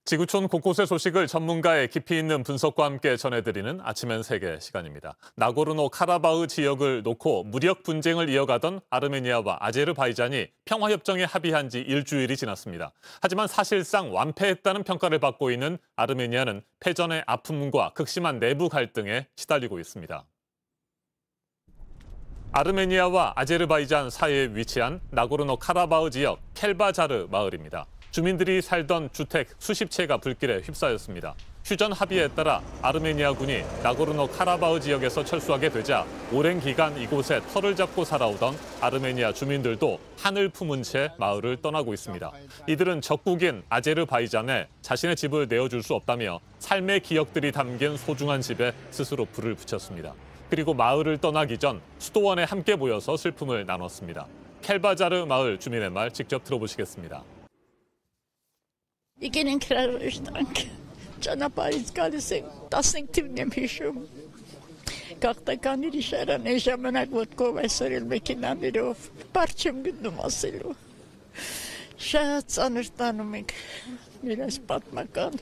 지구촌 곳곳의 소식을 전문가의 깊이 있는 분석과 함께 전해드리는 아침엔 세계 시간입니다. 나고르노 카라바흐 지역을 놓고 무력 분쟁을 이어가던 아르메니아와 아제르바이잔이 평화협정에 합의한 지 일주일이 지났습니다. 하지만 사실상 완패했다는 평가를 받고 있는 아르메니아는 패전의 아픔과 극심한 내부 갈등에 시달리고 있습니다. 아르메니아와 아제르바이잔 사이에 위치한 나고르노 카라바흐 지역 켈바자르 마을입니다. 주민들이 살던 주택 수십 채가 불길에 휩싸였습니다. 휴전 합의에 따라 아르메니아군이 나고르노 카라바흐 지역에서 철수하게 되자 오랜 기간 이곳에 터를 잡고 살아오던 아르메니아 주민들도 한을 품은 채 마을을 떠나고 있습니다. 이들은 적국인 아제르바이잔에 자신의 집을 내어줄 수 없다며 삶의 기억들이 담긴 소중한 집에 스스로 불을 붙였습니다. 그리고 마을을 떠나기 전 수도원에 함께 모여서 슬픔을 나눴습니다. 켈바자르 마을 주민의 말 직접 들어보시겠습니다. Իգին հրաժարանք ճանապարհից գալիս ենք 15 թիվն եմ հիշում գաղթականների շարան այն ժամանակ ոտքով այսօր էլ մեքենաներով բարձ չեմ գտնում ասելու շատ ծանր տանում ենք մեր այս պատմական.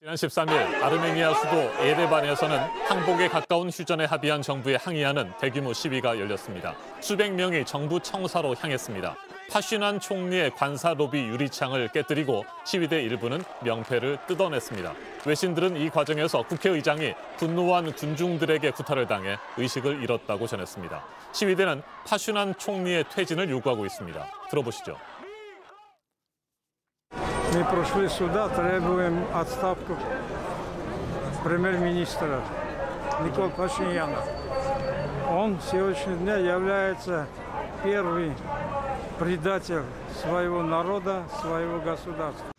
지난 13일 아르메니아 수도 예레반에서는 항복에 가까운 휴전에 합의한 정부에 항의하는 대규모 시위가 열렸습니다. 수백 명이 정부 청사로 향했습니다. 파슈난 총리의 관사 로비 유리창을 깨뜨리고 시위대 일부는 명패를 뜯어냈습니다. 외신들은 이 과정에서 국회의장이 분노한 군중들에게 구타를 당해 의식을 잃었다고 전했습니다. 시위대는 파슈난 총리의 퇴진을 요구하고 있습니다. 들어보시죠. Мы прошли сюда, требуем отставку премьер-министра Никола Пашиняна. Он сегодняшний день является первый предатель своего народа, своего государства.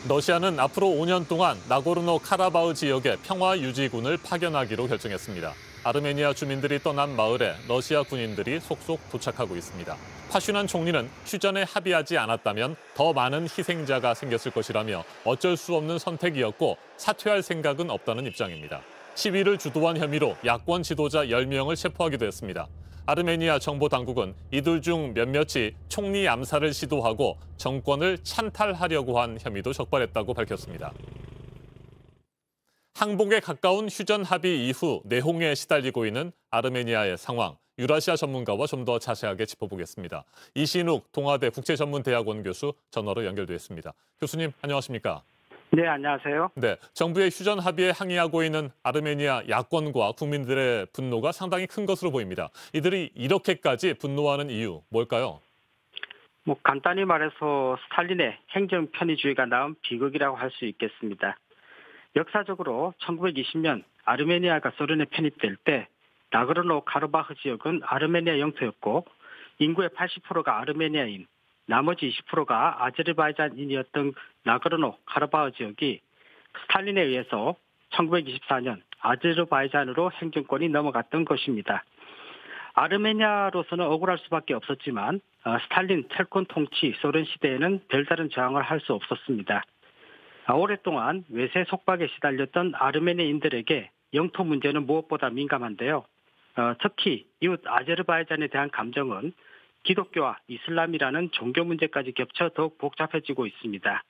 러시아는 앞으로 5년 동안 나고르노 카라바흐 지역에 평화 유지군을 파견하기로 결정했습니다. 아르메니아 주민들이 떠난 마을에 러시아 군인들이 속속 도착하고 있습니다. 파슈난 총리는 휴전에 합의하지 않았다면 더 많은 희생자가 생겼을 것이라며 어쩔 수 없는 선택이었고 사퇴할 생각은 없다는 입장입니다. 시위를 주도한 혐의로 야권 지도자 10명을 체포하기도 했습니다. 아르메니아 정보 당국은 이들 중 몇몇이 총리 암살을 시도하고 정권을 찬탈하려고 한 혐의도 적발했다고 밝혔습니다. 항복에 가까운 휴전 합의 이후 내홍에 시달리고 있는 아르메니아의 상황, 유라시아 전문가와 좀 더 자세하게 짚어보겠습니다. 이신욱 동아대 국제전문대학원 교수 전화로 연결돼 있습니다. 교수님, 안녕하십니까? 네, 안녕하세요. 네, 정부의 휴전 합의에 항의하고 있는 아르메니아 야권과 국민들의 분노가 상당히 큰 것으로 보입니다. 이들이 이렇게까지 분노하는 이유 뭘까요? 간단히 말해서 스탈린의 행정 편의주의가 낳은 비극이라고 할 수 있겠습니다. 역사적으로 1920년 아르메니아가 소련에 편입될 때 나고르노 카라바흐 지역은 아르메니아 영토였고 인구의 80%가 아르메니아인, 나머지 20%가 아제르바이잔인이었던 나고르노 카라바흐 지역이 스탈린에 의해서 1924년 아제르바이잔으로 행정권이 넘어갔던 것입니다. 아르메니아로서는 억울할 수밖에 없었지만 스탈린 철권 통치 소련 시대에는 별다른 저항을 할 수 없었습니다. 오랫동안 외세 속박에 시달렸던 아르메니아인들에게 영토 문제는 무엇보다 민감한데요. 특히 이웃 아제르바이잔에 대한 감정은 기독교와 이슬람이라는 종교 문제까지 겹쳐 더욱 복잡해지고 있습니다.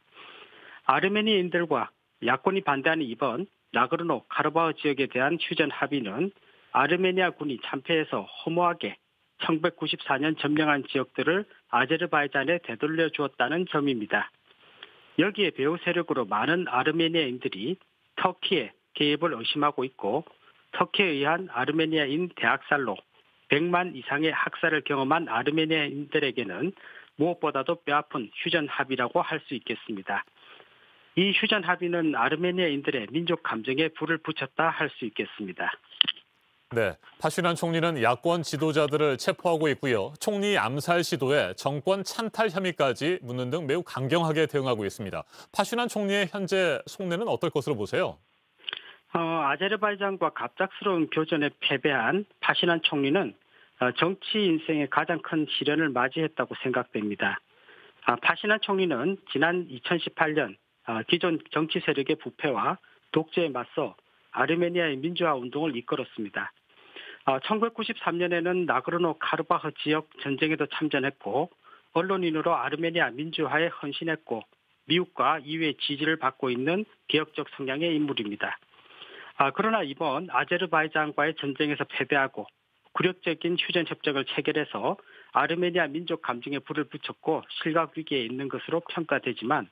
아르메니아인들과 야권이 반대하는 이번 나고르노 카라바흐 지역에 대한 휴전 합의는 아르메니아 군이 참패해서 허무하게 1994년 점령한 지역들을 아제르바이잔에 되돌려 주었다는 점입니다. 여기에 배후 세력으로 많은 아르메니아인들이 터키의 개입을 의심하고 있고 터키에 의한 아르메니아인 대학살로 100만 이상의 학살을 경험한 아르메니아인들에게는 무엇보다도 뼈아픈 휴전 합의라고 할 수 있겠습니다. 이 휴전 합의는 아르메니아인들의 민족 감정에 불을 붙였다 할 수 있겠습니다. 네, 파슈난 총리는 야권 지도자들을 체포하고 있고요. 총리 암살 시도에 정권 찬탈 혐의까지 묻는 등 매우 강경하게 대응하고 있습니다. 파슈난 총리의 현재 속내는 어떨 것으로 보세요? 아제르바이잔과 갑작스러운 교전에 패배한 파슈난 총리는 정치 인생의 가장 큰 시련을 맞이했다고 생각됩니다. 파슈난 총리는 지난 2018년 기존 정치 세력의 부패와 독재에 맞서 아르메니아의 민주화 운동을 이끌었습니다. 1993년에는 나고르노 카라바흐 지역 전쟁에도 참전했고 언론인으로 아르메니아 민주화에 헌신했고 미국과 EU의 지지를 받고 있는 개혁적 성향의 인물입니다. 그러나 이번 아제르바이잔과의 전쟁에서 패배하고 굴욕적인 휴전 협정을 체결해서 아르메니아 민족 감정에 불을 붙였고 실각 위기에 있는 것으로 평가되지만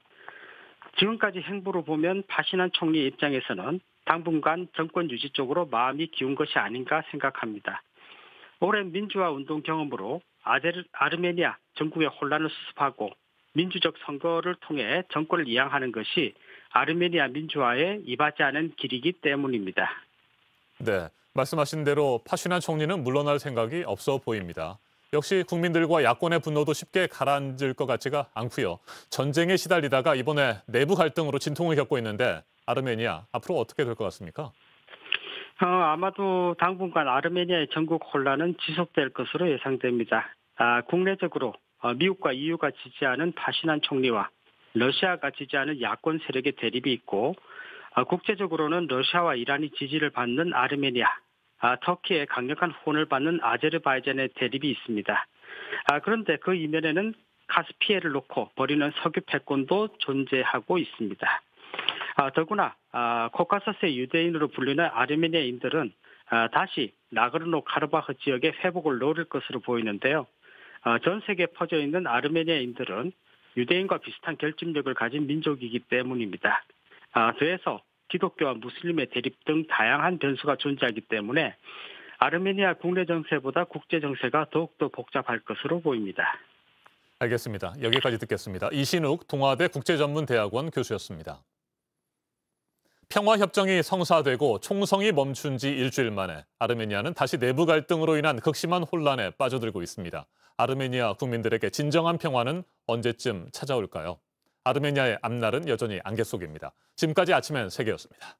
지금까지 행보로 보면 파시난 총리 입장에서는 당분간 정권 유지 쪽으로 마음이 기운 것이 아닌가 생각합니다. 오랜 민주화 운동 경험으로 아르메니아 전국의 혼란을 수습하고 민주적 선거를 통해 정권을 이양하는 것이 아르메니아 민주화에 입하지 않은 길이기 때문입니다. 네, 말씀하신 대로 파시난 총리는 물러날 생각이 없어 보입니다. 역시 국민들과 야권의 분노도 쉽게 가라앉을 것 같지가 않고요. 전쟁에 시달리다가 이번에 내부 갈등으로 진통을 겪고 있는데 아르메니아 앞으로 어떻게 될 것 같습니까? 아마도 당분간 아르메니아의 전국 혼란은 지속될 것으로 예상됩니다. 국내적으로 미국과 EU가 지지하는 파시난 총리와 러시아가 지지하는 야권 세력의 대립이 있고 국제적으로는 러시아와 이란이 지지를 받는 아르메니아, 터키의 강력한 후원을 받는 아제르바이잔의 대립이 있습니다. 그런데 그 이면에는 카스피해를 놓고 벌이는 석유 패권도 존재하고 있습니다. 더구나 코카서스의 유대인으로 불리는 아르메니아인들은 다시 나그르노 카르바흐 지역의 회복을 노릴 것으로 보이는데요. 전 세계에 퍼져 있는 아르메니아인들은 유대인과 비슷한 결집력을 가진 민족이기 때문입니다. 더해서 기독교와 무슬림의 대립 등 다양한 변수가 존재하기 때문에 아르메니아 국내 정세보다 국제 정세가 더욱더 복잡할 것으로 보입니다. 알겠습니다. 여기까지 듣겠습니다. 이신욱 동아대 국제전문대학원 교수였습니다. 평화협정이 성사되고 총성이 멈춘 지 일주일 만에 아르메니아는 다시 내부 갈등으로 인한 극심한 혼란에 빠져들고 있습니다. 아르메니아 국민들에게 진정한 평화는 언제쯤 찾아올까요? 아르메니아의 앞날은 여전히 안개 속입니다. 지금까지 아침엔 세계였습니다.